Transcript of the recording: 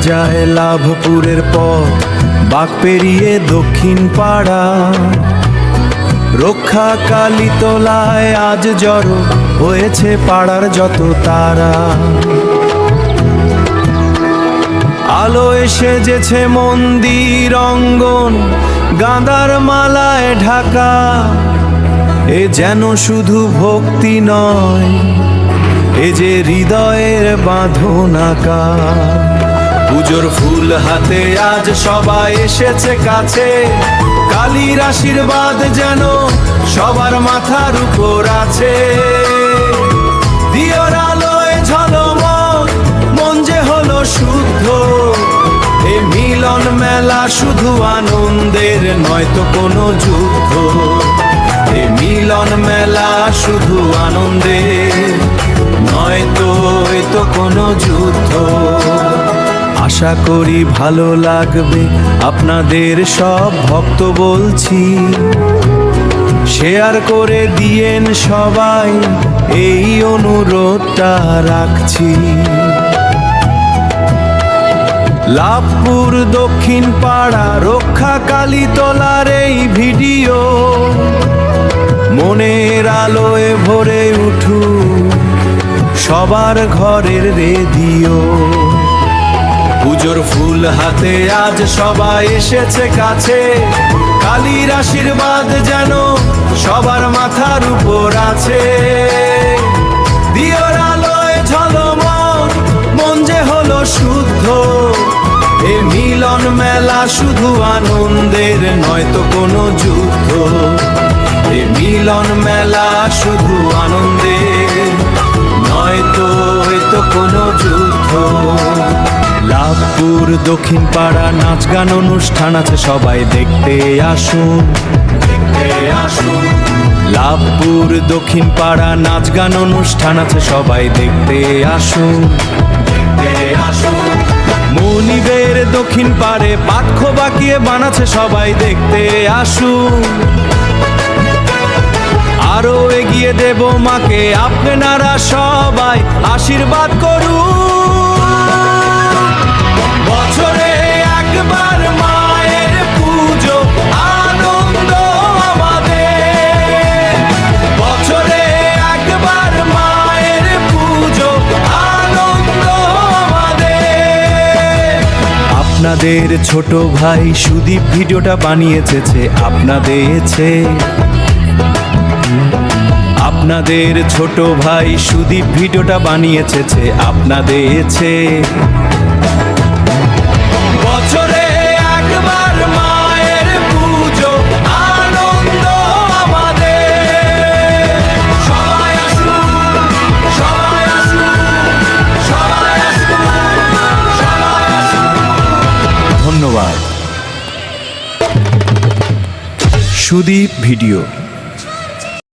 যায় লাভপুরের পথ, বাঁক পেরিয়ে দক্ষিণ পাড়া। রক্ষা কালীতলায় আজ জড়ো হয়েছে পাড়ার যত তারা। আলোয় সেজেছে মন্দির অঙ্গন, গাঁদার মালায় ঢাকা। এ যেন শুধু ভক্তি নয়, এ যে হৃদয়ের বাঁধন আঁকা। পুজোর ফুল হাতে আজ সবাই এসেছে কাছে, কালীর আশীর্বাদ যেন সবার মাথার উপর আছে। দিওর আলোয় ঝলমল মন যে হলো শুদ্ধ, এ মিলন মেলা শুধু আনন্দের নয় তো কোনো যুদ্ধ। এ মিলন মেলা শুধু আনন্দের নয় তো এ তো কোনো যুদ্ধ। আশা করি ভালো লাগবে আপনাদের সব ভক্ত বলছি, শেয়ার করে দিয়েন সবাই এই অনুরোধটা রাখছি। লাভপুর দক্ষিণ পাড়া রক্ষা কালীতলার এই ভিডিও, মনের আলোয় ভরে উঠুক সবার ঘরের রেডিও। পুজোর ফুল হাতে আজ সবাই এসেছে কাছে, কালীর আশীর্বাদ যেন সবার মাথার উপর আছে। দিওর আলোয় ঝলমল মন যে হলো শুদ্ধ, এ মিলন মেলা শুধু আনন্দের নয় তো কোনো যুদ্ধ। এ মিলন মেলা শুধু আনন্দের নয় তো এ তো কোনো যুদ্ধ। লাভপুর দক্ষিণ পাড়া নাচ গান অনুষ্ঠান আছে, সবাই দেখতে আসুন, দেখতে আসুন। লাভপুর দক্ষিণ পাড়া নাচ গান অনুষ্ঠান আছে, সবাই দেখতে আসুন, দেখতে আসুন। মনিবের দক্ষিণ পাড়ে পাক্ষ বাকিয়ে বানাচ্ছে, সবাই দেখতে আসুন। আরো এগিয়ে দেব মাকে, আপনারা সবাই আশীর্বাদ করুন। বছরে একবার মায়ের পুজো, আনন্দ আমাদের। বছরে একবার মায়ের পুজো, আনন্দ আমাদের। আপনাদের ছোট ভাই সুদীপ ভিডিওটা বানিয়েছে আপনাদের ছোট ভাই সুদীপ ভিডিওটা বানিয়েছে আপনাদের। বছরে একবার মায়ের পুজো, আনন্দ আমাদের। সবাই আসুন, সবাই আসুন, সবাই আসুন, সবাই আসুন। ধন্যবাদ। সুদীপ ভিডিও।